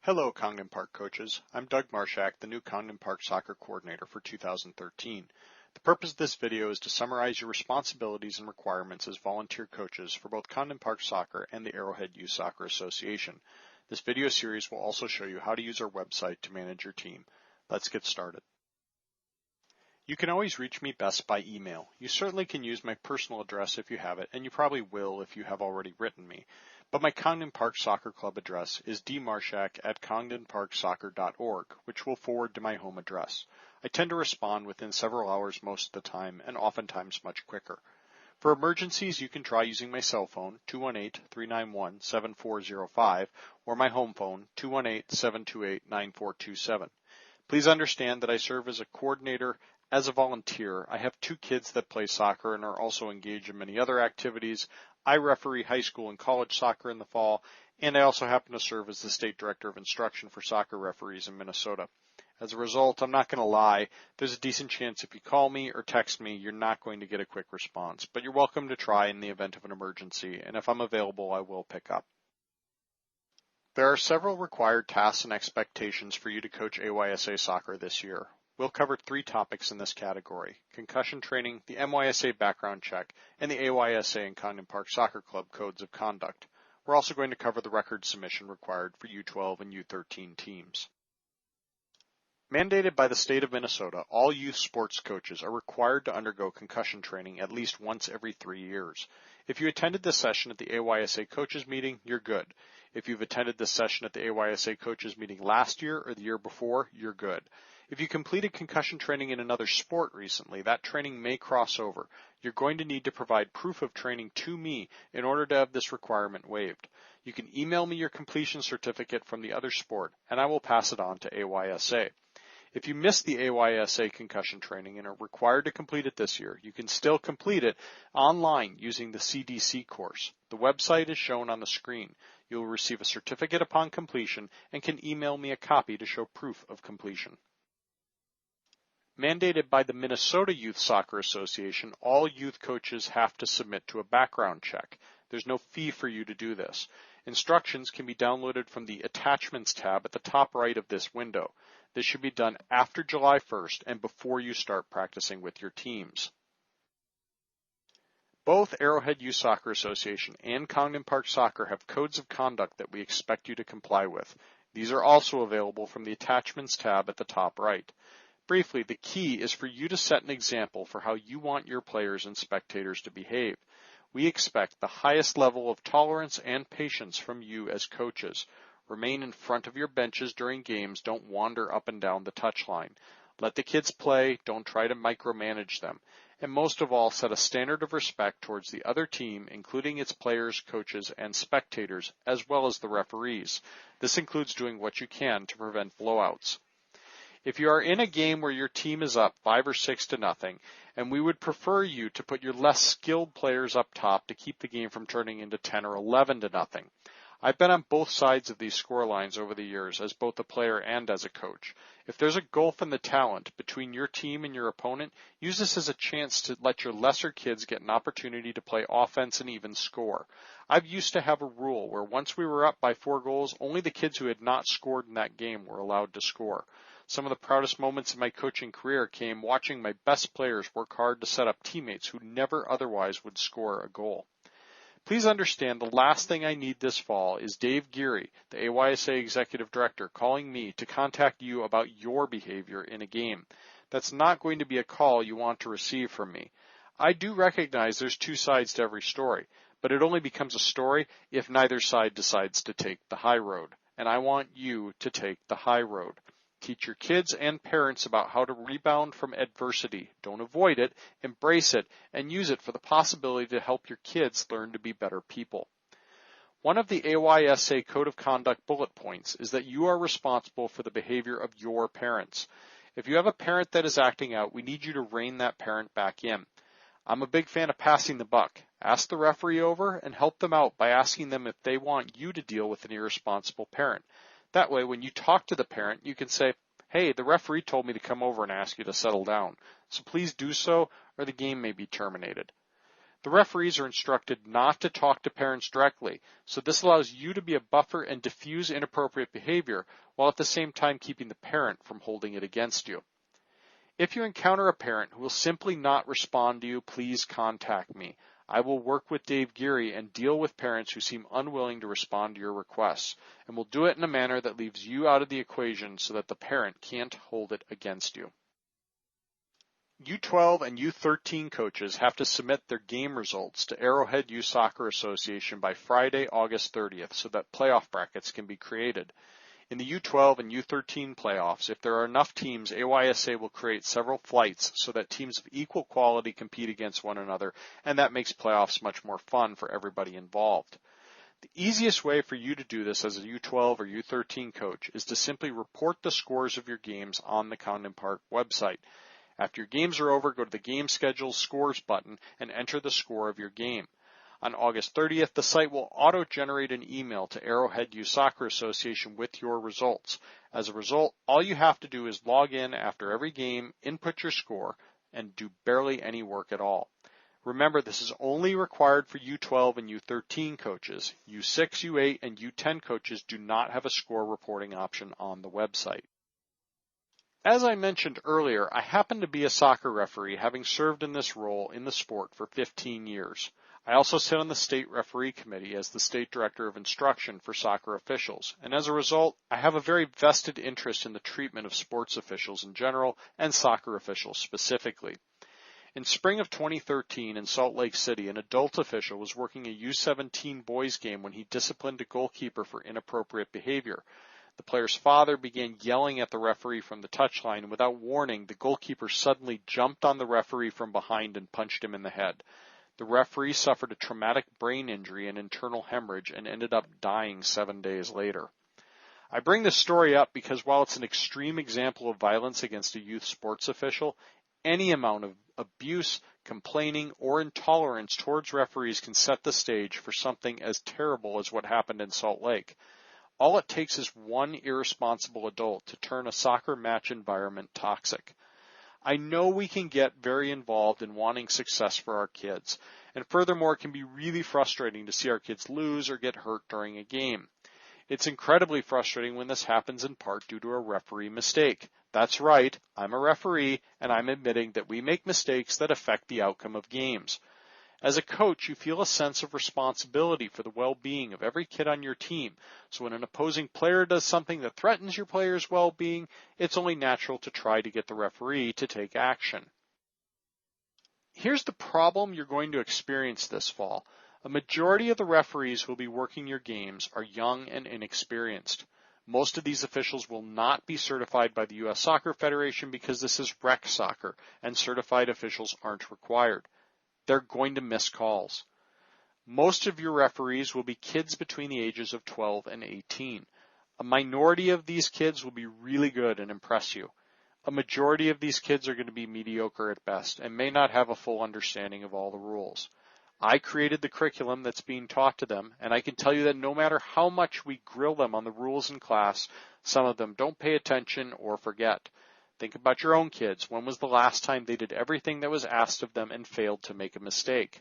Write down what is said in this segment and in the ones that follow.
Hello, Congdon Park coaches. I'm Doug Marshak, the new Congdon Park Soccer Coordinator for 2013. The purpose of this video is to summarize your responsibilities and requirements as volunteer coaches for both Congdon Park Soccer and the Arrowhead Youth Soccer Association. This video series will also show you how to use our website to manage your team. Let's get started. You can always reach me best by email. You certainly can use my personal address if you have it, and you probably will if you have already written me. But my Congdon Park Soccer Club address is dmarshak@congdonparksoccer.org, which will forward to my home address. I tend to respond within several hours most of the time, and oftentimes much quicker. For emergencies, you can try using my cell phone, 218-391-7405, or my home phone, 218-728-9427. Please understand that I serve as a coordinator. As a volunteer, I have 2 kids that play soccer and are also engaged in many other activities. I referee high school and college soccer in the fall, and I also happen to serve as the State Director of Instruction for soccer referees in Minnesota. As a result, I'm not going to lie, there's a decent chance if you call me or text me, you're not going to get a quick response, but you're welcome to try in the event of an emergency, and if I'm available, I will pick up. There are several required tasks and expectations for you to coach AYSA soccer this year. We'll cover 3 topics in this category: concussion training, the MYSA background check, and the AYSA and Congdon Park Soccer Club codes of conduct. We're also going to cover the record submission required for U12 and U13 teams. Mandated by the state of Minnesota, all youth sports coaches are required to undergo concussion training at least once every 3 years. If you attended this session at the AYSA coaches meeting, you're good. If you've attended this session at the AYSA coaches meeting last year or the year before, you're good. If you completed concussion training in another sport recently, that training may cross over. You're going to need to provide proof of training to me in order to have this requirement waived. You can email me your completion certificate from the other sport, and I will pass it on to AYSA. If you missed the AYSA concussion training and are required to complete it this year, you can still complete it online using the CDC course. The website is shown on the screen. You will receive a certificate upon completion and can email me a copy to show proof of completion. Mandated by the Minnesota Youth Soccer Association, all youth coaches have to submit to a background check. There's no fee for you to do this. Instructions can be downloaded from the Attachments tab at the top right of this window. This should be done after July 1st and before you start practicing with your teams. Both Arrowhead Youth Soccer Association and Congdon Park Soccer have codes of conduct that we expect you to comply with. These are also available from the Attachments tab at the top right. Briefly, the key is for you to set an example for how you want your players and spectators to behave. We expect the highest level of tolerance and patience from you as coaches. Remain in front of your benches during games. Don't wander up and down the touchline. Let the kids play. Don't try to micromanage them. And most of all, set a standard of respect towards the other team, including its players, coaches, and spectators, as well as the referees. This includes doing what you can to prevent blowouts. If you are in a game where your team is up 5 or 6 to nothing, and we would prefer you to put your less skilled players up top to keep the game from turning into 10 or 11 to nothing. I've been on both sides of these score lines over the years as both a player and as a coach. If there's a gulf in the talent between your team and your opponent, use this as a chance to let your lesser kids get an opportunity to play offense and even score. I've used to have a rule where once we were up by 4 goals, only the kids who had not scored in that game were allowed to score. Some of the proudest moments in my coaching career came watching my best players work hard to set up teammates who never otherwise would score a goal. Please understand the last thing I need this fall is Dave Geary, the AYSA Executive Director, calling me to contact you about your behavior in a game. That's not going to be a call you want to receive from me. I do recognize there's 2 sides to every story, but it only becomes a story if neither side decides to take the high road. And I want you to take the high road. Teach your kids and parents about how to rebound from adversity. Don't avoid it, embrace it, and use it for the possibility to help your kids learn to be better people. One of the AYSA Code of Conduct bullet points is that you are responsible for the behavior of your parents. If you have a parent that is acting out, we need you to rein that parent back in. I'm a big fan of passing the buck. Ask the referee over and help them out by asking them if they want you to deal with an irresponsible parent. That way, when you talk to the parent, you can say, "Hey, the referee told me to come over and ask you to settle down, so please do so or the game may be terminated." The referees are instructed not to talk to parents directly, so this allows you to be a buffer and diffuse inappropriate behavior while at the same time keeping the parent from holding it against you. If you encounter a parent who will simply not respond to you, please contact me. I will work with Dave Geary and deal with parents who seem unwilling to respond to your requests, and will do it in a manner that leaves you out of the equation so that the parent can't hold it against you. U12 and U13 coaches have to submit their game results to Arrowhead Youth Soccer Association by Friday, August 30th so that playoff brackets can be created. In the U12 and U13 playoffs, if there are enough teams, AYSA will create several flights so that teams of equal quality compete against one another, and that makes playoffs much more fun for everybody involved. The easiest way for you to do this as a U12 or U13 coach is to simply report the scores of your games on the Congdon Park website. After your games are over, go to the Game Schedule Scores button and enter the score of your game. On August 30th, the site will auto-generate an email to Arrowhead Youth Soccer Association with your results. As a result, all you have to do is log in after every game, input your score, and do barely any work at all. Remember, this is only required for U12 and U13 coaches. U6, U8, and U10 coaches do not have a score reporting option on the website. As I mentioned earlier, I happen to be a soccer referee, having served in this role in the sport for 15 years. I also sit on the state referee committee as the state director of instruction for soccer officials, and as a result, I have a very vested interest in the treatment of sports officials in general and soccer officials specifically. In spring of 2013 in Salt Lake City, an adult official was working a U17 boys game when he disciplined a goalkeeper for inappropriate behavior. The player's father began yelling at the referee from the touchline, and without warning, the goalkeeper suddenly jumped on the referee from behind and punched him in the head. The referee suffered a traumatic brain injury and internal hemorrhage and ended up dying 7 days later. I bring this story up because while it's an extreme example of violence against a youth sports official, any amount of abuse, complaining, or intolerance towards referees can set the stage for something as terrible as what happened in Salt Lake. All it takes is one irresponsible adult to turn a soccer match environment toxic. I know we can get very involved in wanting success for our kids, and furthermore, it can be really frustrating to see our kids lose or get hurt during a game. It's incredibly frustrating when this happens in part due to a referee mistake. That's right, I'm a referee, and I'm admitting that we make mistakes that affect the outcome of games. As a coach, you feel a sense of responsibility for the well-being of every kid on your team, so when an opposing player does something that threatens your player's well-being, it's only natural to try to get the referee to take action. Here's the problem you're going to experience this fall. A majority of the referees who will be working your games are young and inexperienced. Most of these officials will not be certified by the U.S. Soccer Federation because this is rec soccer, and certified officials aren't required. They're going to miss calls. Most of your referees will be kids between the ages of 12 and 18. A minority of these kids will be really good and impress you. A majority of these kids are going to be mediocre at best and may not have a full understanding of all the rules. I created the curriculum that's being taught to them, and I can tell you that no matter how much we grill them on the rules in class, some of them don't pay attention or forget. Think about your own kids. When was the last time they did everything that was asked of them and failed to make a mistake?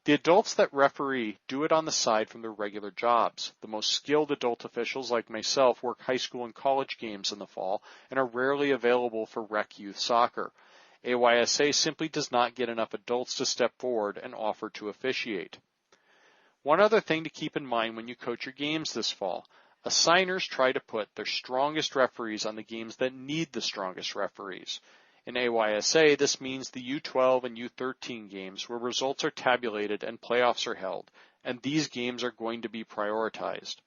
The adults that referee do it on the side from their regular jobs. The most skilled adult officials like myself work high school and college games in the fall and are rarely available for rec youth soccer. AYSA simply does not get enough adults to step forward and offer to officiate. One other thing to keep in mind when you coach your games this fall. Assigners try to put their strongest referees on the games that need the strongest referees. In AYSA, this means the U12 and U13 games where results are tabulated and playoffs are held, and these games are going to be prioritized.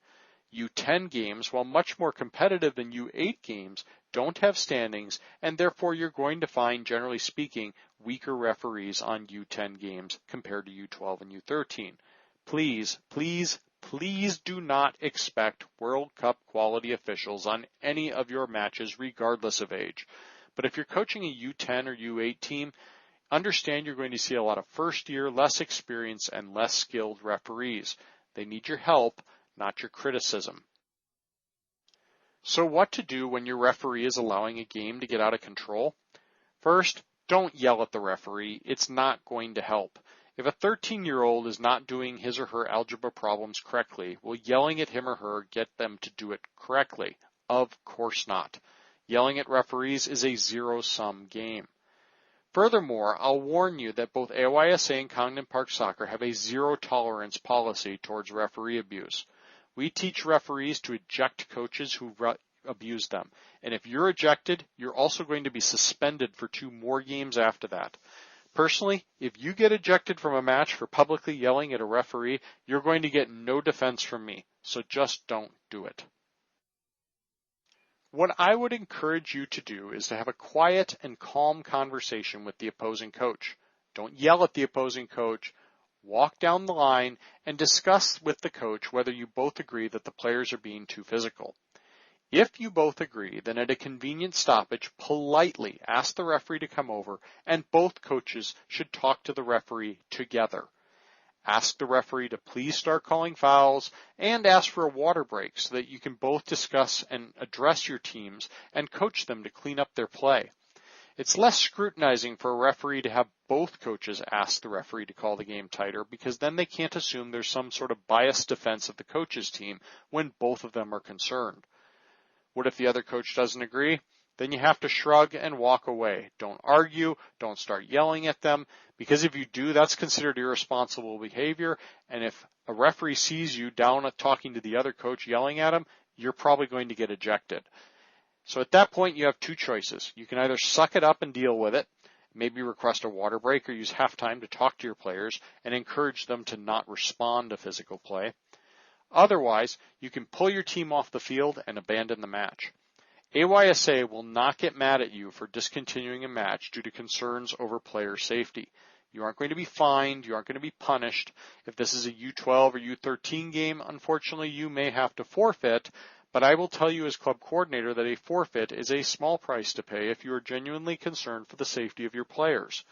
U10 games, while much more competitive than U8 games, don't have standings, and therefore you're going to find, generally speaking, weaker referees on U10 games compared to U12 and U13. Please do not expect World Cup quality officials on any of your matches regardless of age. But if you're coaching a U10 or U8 team, understand you're going to see a lot of first-year, less experienced, and less skilled referees. They need your help, not your criticism. So what to do when your referee is allowing a game to get out of control? First, don't yell at the referee. It's not going to help. If a 13-year-old is not doing his or her algebra problems correctly, will yelling at him or her get them to do it correctly? Of course not. Yelling at referees is a zero-sum game. Furthermore, I'll warn you that both AYSA and Congdon Park Soccer have a zero-tolerance policy towards referee abuse. We teach referees to eject coaches who abuse them, and if you're ejected, you're also going to be suspended for 2 more games after that. Personally, if you get ejected from a match for publicly yelling at a referee, you're going to get no defense from me, so just don't do it. What I would encourage you to do is to have a quiet and calm conversation with the opposing coach. Don't yell at the opposing coach. Walk down the line and discuss with the coach whether you both agree that the players are being too physical. If you both agree, then at a convenient stoppage, politely ask the referee to come over, and both coaches should talk to the referee together. Ask the referee to please start calling fouls, and ask for a water break so that you can both discuss and address your teams and coach them to clean up their play. It's less scrutinizing for a referee to have both coaches ask the referee to call the game tighter, because then they can't assume there's some sort of biased defense of the coach's team when both of them are concerned. What if the other coach doesn't agree? Then you have to shrug and walk away. Don't argue. Don't start yelling at them, because if you do, that's considered irresponsible behavior. And if a referee sees you down at talking to the other coach yelling at him, you're probably going to get ejected. So at that point, you have 2 choices. You can either suck it up and deal with it, maybe request a water break or use halftime to talk to your players and encourage them to not respond to physical play. Otherwise, you can pull your team off the field and abandon the match. AYSA will not get mad at you for discontinuing a match due to concerns over player safety. You aren't going to be fined. You aren't going to be punished. If this is a U12 or U13 game, unfortunately, you may have to forfeit. But I will tell you as club coordinator that a forfeit is a small price to pay if you are genuinely concerned for the safety of your players.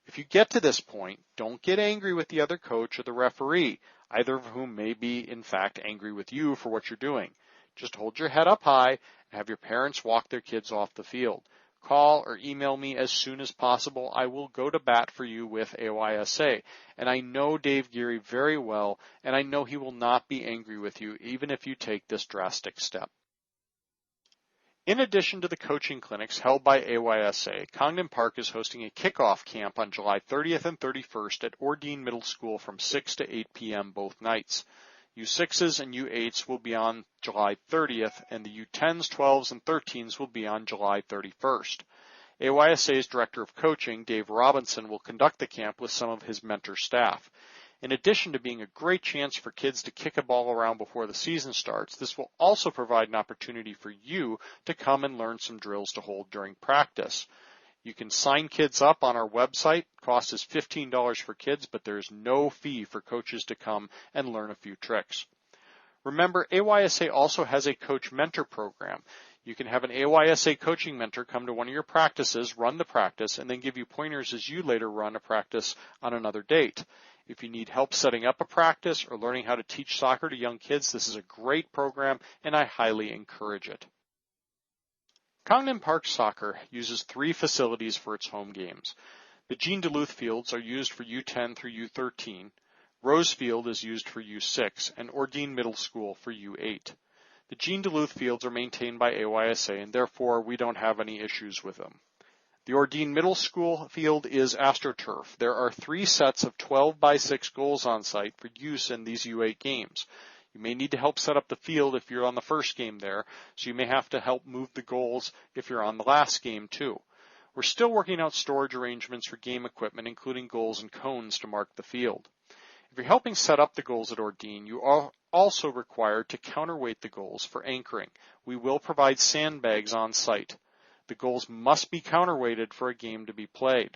If you get to this point, don't get angry with the other coach or the referee, either of whom may be, in fact, angry with you for what you're doing. Just hold your head up high and have your parents walk their kids off the field. Call or email me as soon as possible. I will go to bat for you with AYSA. And I know Dave Geary very well, and I know he will not be angry with you even if you take this drastic step. In addition to the coaching clinics held by AYSA, Congdon Park is hosting a Kickoff Camp on July 30th and 31st at Ordine Middle School from 6 to 8 p.m. both nights. U6s and U8s will be on July 30th, and the U10s, 12s, and 13s will be on July 31st. AYSA's Director of Coaching, Dave Robinson, will conduct the camp with some of his mentor staff. In addition to being a great chance for kids to kick a ball around before the season starts, this will also provide an opportunity for you to come and learn some drills to hold during practice. You can sign kids up on our website. Cost is $15 for kids, but there is no fee for coaches to come and learn a few tricks. Remember, AYSA also has a coach mentor program. You can have an AYSA coaching mentor come to one of your practices, run the practice, and then give you pointers as you later run a practice on another date. If you need help setting up a practice or learning how to teach soccer to young kids, this is a great program, and I highly encourage it. Congdon Park Soccer uses 3 facilities for its home games. The Jean Duluth fields are used for U10 through U13. Rose Field is used for U6, and Ordine Middle School for U8. The Jean Duluth fields are maintained by AYSA, and therefore we don't have any issues with them. The Ordine Middle School field is AstroTurf. There are 3 sets of 12 by 6 goals on site for use in these U8 games. You may need to help set up the field if you're on the first game there, so you may have to help move the goals if you're on the last game too. We're still working out storage arrangements for game equipment, including goals and cones to mark the field. If you're helping set up the goals at Ordine, you are also required to counterweight the goals for anchoring. We will provide sandbags on site. The goals must be counterweighted for a game to be played.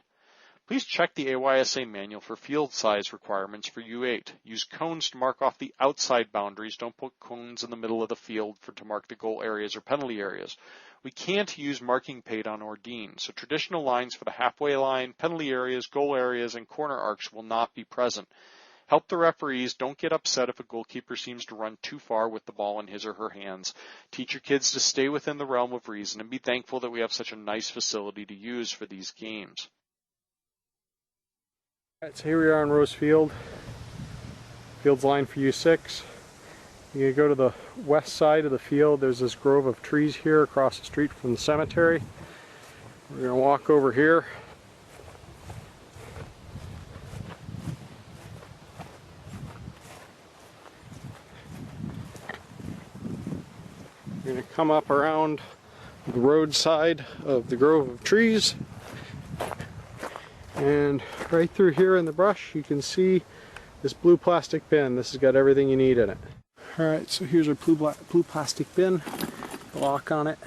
Please check the AYSA manual for field size requirements for U8. Use cones to mark off the outside boundaries. Don't put cones in the middle of the field to mark the goal areas or penalty areas. We can't use marking paint on Ordine, so traditional lines for the halfway line, penalty areas, goal areas, and corner arcs will not be present. Help the referees. Don't get upset if a goalkeeper seems to run too far with the ball in his or her hands. Teach your kids to stay within the realm of reason and be thankful that we have such a nice facility to use for these games. Alright, so here we are on Rose Field. Field's lined for U6. You're going to go to the west side of the field. There's this grove of trees here across the street from the cemetery. We're going to walk over here. We're going to come up around the roadside of the grove of trees. And right through here in the brush you can see this blue plastic bin. This has got everything you need in it. Alright, so here's our blue plastic bin. The lock on it.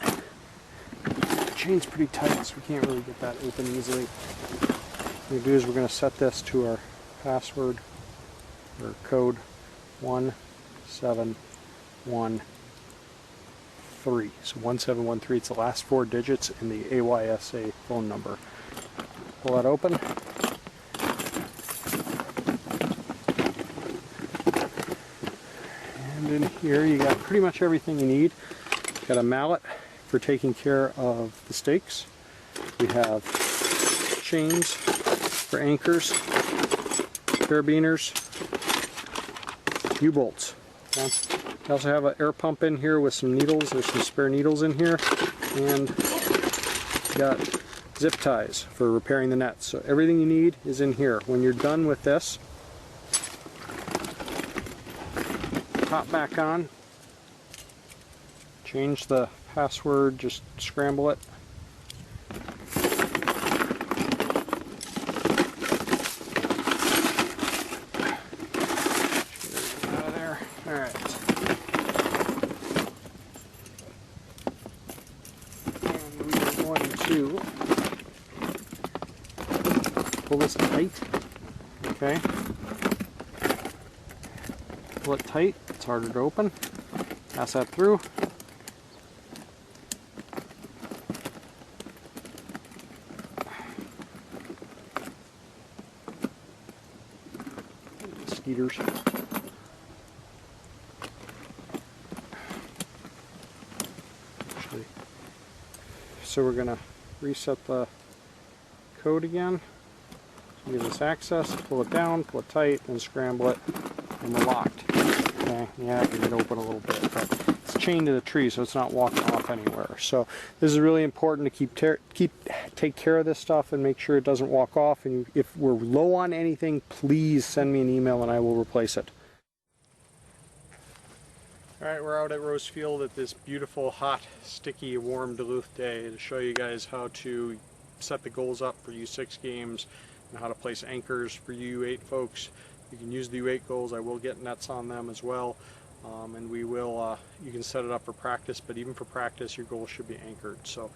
The chain's pretty tight, so we can't really get that open easily. What we do is we're going to set this to our password, or code 1713. So 1713, it's the last 4 digits in the AYSA phone number. Pull that open. And in here you got pretty much everything you need. Got a mallet for taking care of the stakes. We have chains for anchors, carabiners, U-bolts. Okay. We also have an air pump in here with some needles. There's some spare needles in here. And got zip ties for repairing the nets. So everything you need is in here. When you're done with this, pop back on, change the password, just scramble it. Out of there. Alright. And we are going to pull this tight. Okay. Pull it tight. It's harder to open. Pass that through. Mosquitoes. So we're going to reset the code again. Give us access, pull it down, pull it tight, and scramble it, and we're locked. Okay, yeah, I can get open a little bit, but it's chained to the tree, so it's not walking off anywhere. So this is really important to take care of this stuff and make sure it doesn't walk off. And if we're low on anything, please send me an email and I will replace it. All right, we're out at Rose Field at this beautiful, hot, sticky, warm Duluth day to show you guys how to set the goals up for U6 games and how to place anchors for U8 folks. You can use the U8 goals. I will get nets on them as well, and we will. You can set it up for practice, but even for practice, your goal should be anchored. So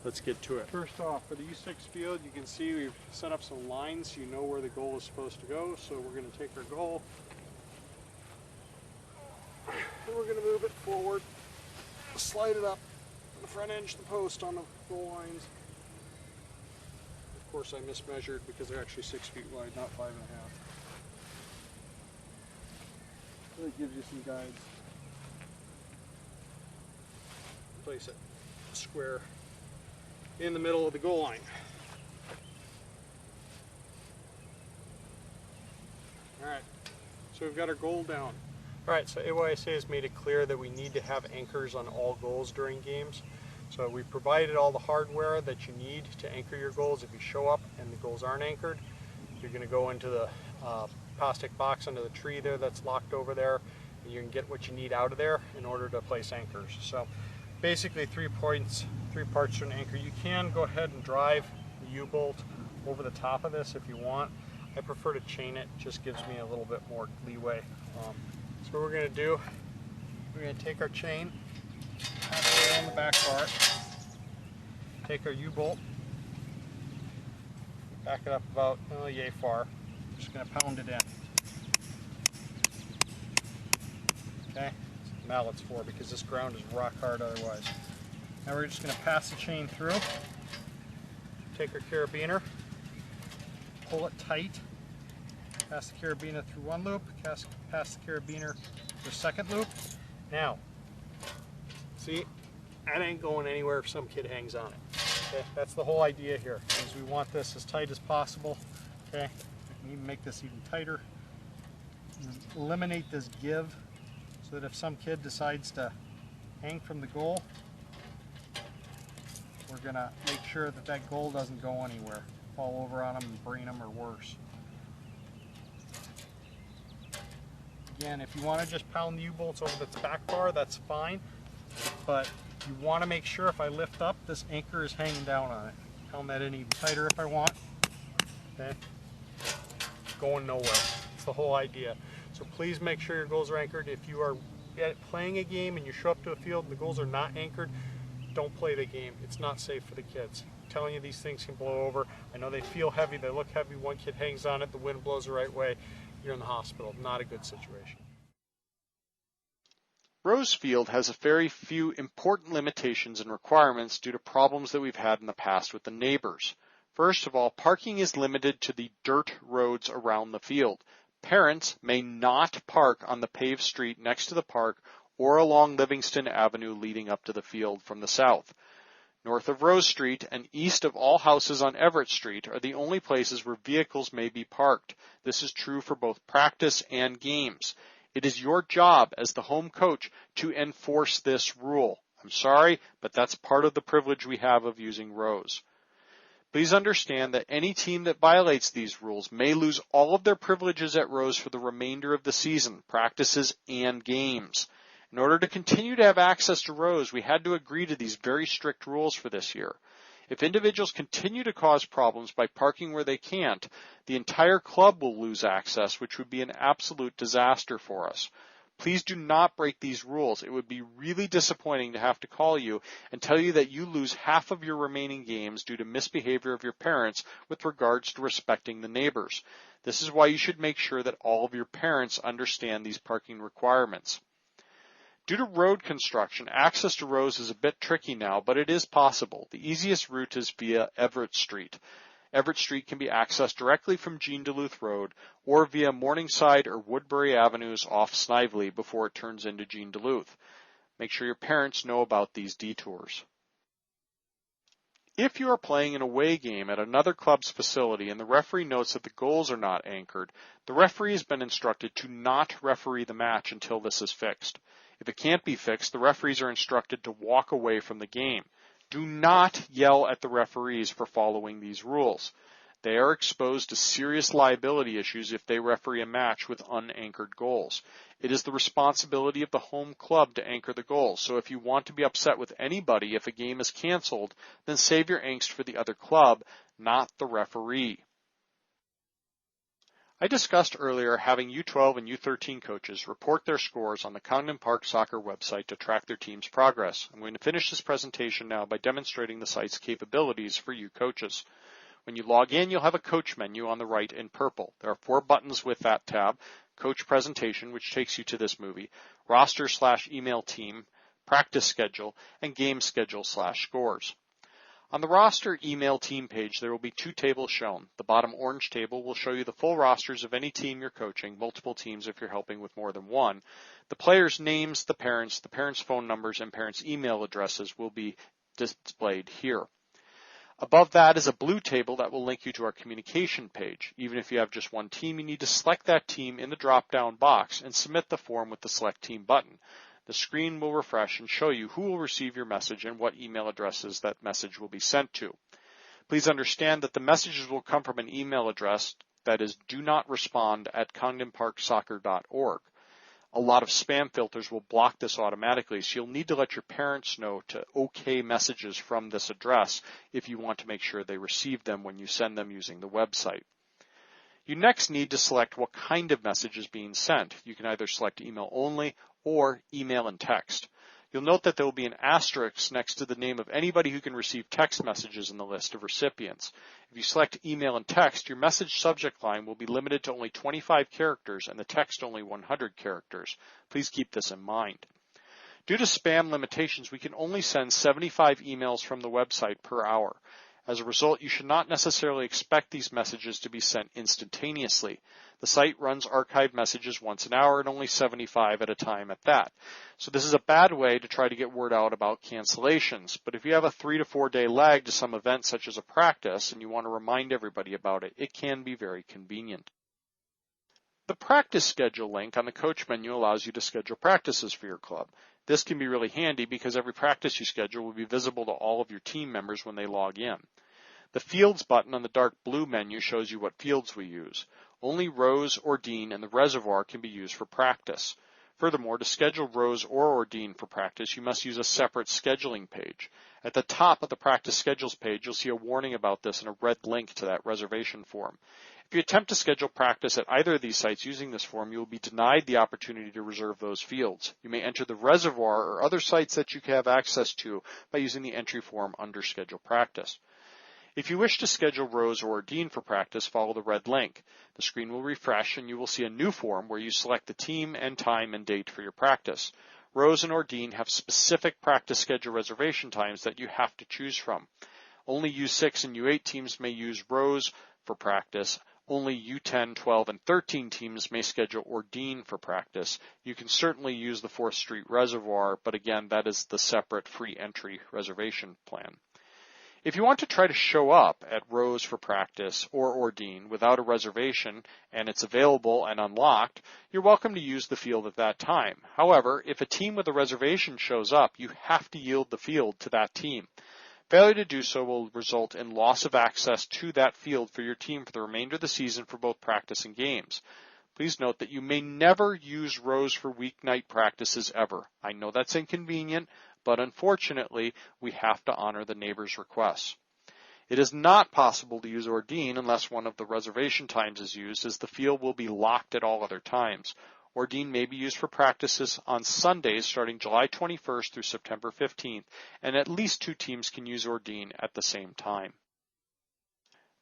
let's get to it. First off, for the U6 field, you can see we've set up some lines so you know where the goal is supposed to go. So we're going to take our goal, and we're going to move it forward, slide it up on the front edge of the post on the goal lines. Of course, I mismeasured because they're actually 6 feet wide, not 5.5. So it gives you some guides. Place it square in the middle of the goal line. Alright, so we've got our goal down. Alright, so AYSA has made it clear that we need to have anchors on all goals during games. So we provided all the hardware that you need to anchor your goals. If you show up and the goals aren't anchored, you're going to go into the plastic box under the tree there that's locked over there, and you can get what you need out of there in order to place anchors. So basically 3 parts to an anchor. You can go ahead and drive the U-bolt over the top of this if you want. I prefer to chain it, just gives me a little bit more leeway. So what we're going to do, we're going to take our chain, have it on the back part, take our U-bolt, back it up about yay far, just going to pound it in. Okay, that's what the mallet's for, because this ground is rock hard otherwise. Now we're just going to pass the chain through, take our carabiner, pull it tight, pass the carabiner through one loop, pass the carabiner through the second loop. Now, see, that ain't going anywhere if some kid hangs on it. Okay, that's the whole idea here, is we want this as tight as possible. Okay, Even make this even tighter. Eliminate this give so that if some kid decides to hang from the goal, we're going to make sure that that goal doesn't go anywhere, fall over on them and brain them or worse. Again, if you want to just pound the U-bolts over the back bar, that's fine, but you want to make sure if I lift up, this anchor is hanging down on it. Pound that in even tighter if I want. Okay. Going nowhere. It's the whole idea. So please make sure your goals are anchored. If you are playing a game and you show up to a field and the goals are not anchored, don't play the game. It's not safe for the kids. I'm telling you, these things can blow over. I know they feel heavy, they look heavy. One kid hangs on it, the wind blows the right way. You're in the hospital. Not a good situation. Rose Field has a very few important limitations and requirements due to problems that we've had in the past with the neighbors. First of all, parking is limited to the dirt roads around the field. Parents may not park on the paved street next to the park or along Livingston Avenue leading up to the field from the south. North of Rose Street and east of all houses on Everett Street are the only places where vehicles may be parked. This is true for both practice and games. It is your job as the home coach to enforce this rule. I'm sorry, but that's part of the privilege we have of using Rose. Please understand that any team that violates these rules may lose all of their privileges at Rose for the remainder of the season, practices, and games. In order to continue to have access to Rose, we had to agree to these very strict rules for this year. If individuals continue to cause problems by parking where they can't, the entire club will lose access, which would be an absolute disaster for us. Please do not break these rules. It would be really disappointing to have to call you and tell you that you lose half of your remaining games due to misbehavior of your parents with regards to respecting the neighbors. This is why you should make sure that all of your parents understand these parking requirements. Due to road construction, access to Rose is a bit tricky now, but it is possible. The easiest route is via Everett Street. Everett Street can be accessed directly from Jean Duluth Road or via Morningside or Woodbury Avenues off Snively before it turns into Jean Duluth. Make sure your parents know about these detours. If you are playing an away game at another club's facility and the referee notes that the goals are not anchored, the referee has been instructed to not referee the match until this is fixed. If it can't be fixed, the referees are instructed to walk away from the game. Do not yell at the referees for following these rules. They are exposed to serious liability issues if they referee a match with unanchored goals. It is the responsibility of the home club to anchor the goals, so if you want to be upset with anybody if a game is canceled, then save your angst for the other club, not the referee. I discussed earlier having U12 and U13 coaches report their scores on the Congdon Park Soccer website to track their team's progress. I'm going to finish this presentation now by demonstrating the site's capabilities for you coaches. When you log in, you'll have a coach menu on the right in purple. There are 4 buttons with that tab: Coach Presentation, which takes you to this movie, Roster/Email Team, Practice Schedule, and Game Schedule/Scores. On the roster email team page, there will be 2 tables shown. The bottom orange table will show you the full rosters of any team you're coaching, multiple teams if you're helping with more than one. The players' names, the parents' phone numbers, and parents' email addresses will be displayed here. Above that is a blue table that will link you to our communication page. Even if you have just one team, you need to select that team in the drop-down box and submit the form with the Select Team button. The screen will refresh and show you who will receive your message and what email addresses that message will be sent to. Please understand that the messages will come from an email address that is donot respond@congdonparksoccer.org. A lot of spam filters will block this automatically, so you'll need to let your parents know to OK messages from this address if you want to make sure they receive them when you send them using the website. You next need to select what kind of message is being sent. You can either select email only or email and text. You'll note that there will be an asterisk next to the name of anybody who can receive text messages in the list of recipients. If you select email and text, your message subject line will be limited to only 25 characters and the text only 100 characters. Please keep this in mind. Due to spam limitations, we can only send 75 emails from the website per hour. As a result, you should not necessarily expect these messages to be sent instantaneously. The site runs archived messages once an hour and only 75 at a time at that. So this is a bad way to try to get word out about cancellations. But if you have a 3 to 4 day lag to some event such as a practice and you want to remind everybody about it, it can be very convenient. The practice schedule link on the coach menu allows you to schedule practices for your club. This can be really handy because every practice you schedule will be visible to all of your team members when they log in. The Fields button on the dark blue menu shows you what fields we use. Only Rose, Ordine, and the Reservoir can be used for practice. Furthermore, to schedule Rose or Ordine for practice, you must use a separate scheduling page. At the top of the practice schedules page, you'll see a warning about this and a red link to that reservation form. If you attempt to schedule practice at either of these sites using this form, you will be denied the opportunity to reserve those fields. You may enter the Reservoir or other sites that you have access to by using the entry form under Schedule Practice. If you wish to schedule Rose or Ordine for practice, follow the red link. The screen will refresh and you will see a new form where you select the team and time and date for your practice. Rose and Ordine have specific practice schedule reservation times that you have to choose from. Only U6 and U8 teams may use Rose for practice. Only U10, 12, and 13 teams may schedule Ordine for practice. You can certainly use the 4th Street Reservoir, but again, that is the separate free entry reservation plan. If you want to try to show up at Rose for practice or Ordine without a reservation and it's available and unlocked, you're welcome to use the field at that time. However, if a team with a reservation shows up, you have to yield the field to that team. Failure to do so will result in loss of access to that field for your team for the remainder of the season for both practice and games. Please note that you may never use Rose for weeknight practices ever. I know that's inconvenient, but unfortunately, we have to honor the neighbor's requests. It is not possible to use Ordine unless one of the reservation times is used, as the field will be locked at all other times. Ordine may be used for practices on Sundays starting July 21st through September 15th, and at least 2 teams can use Ordine at the same time.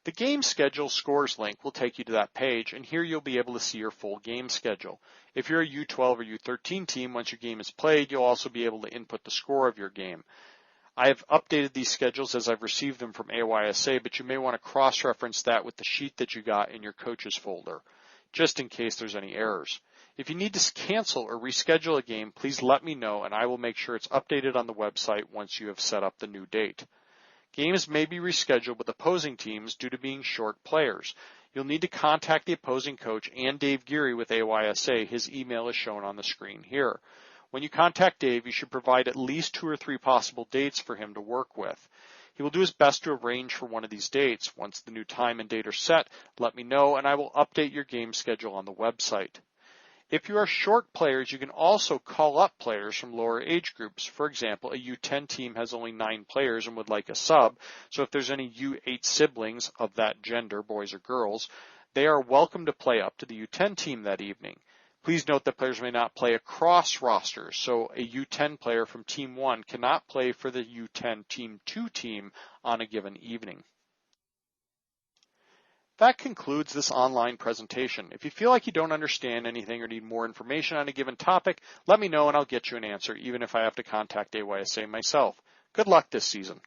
The game schedule scores link will take you to that page, and here you'll be able to see your full game schedule. If you're a U12 or U13 team, once your game is played, you'll also be able to input the score of your game. I have updated these schedules as I've received them from AYSA, but you may want to cross-reference that with the sheet that you got in your coaches folder, just in case there's any errors. If you need to cancel or reschedule a game, please let me know and I will make sure it's updated on the website once you have set up the new date. Games may be rescheduled with opposing teams due to being short players. You'll need to contact the opposing coach and Dave Geary with AYSA. His email is shown on the screen here. When you contact Dave, you should provide at least 2 or 3 possible dates for him to work with. He will do his best to arrange for one of these dates. Once the new time and date are set, let me know and I will update your game schedule on the website. If you are short players, you can also call up players from lower age groups. For example, a U10 team has only 9 players and would like a sub, so if there's any U8 siblings of that gender, boys or girls, they are welcome to play up to the U10 team that evening. Please note that players may not play across rosters, so a U10 player from Team 1 cannot play for the U10 Team 2 team on a given evening. That concludes this online presentation. If you feel like you don't understand anything or need more information on a given topic, let me know and I'll get you an answer, even if I have to contact AYSA myself. Good luck this season.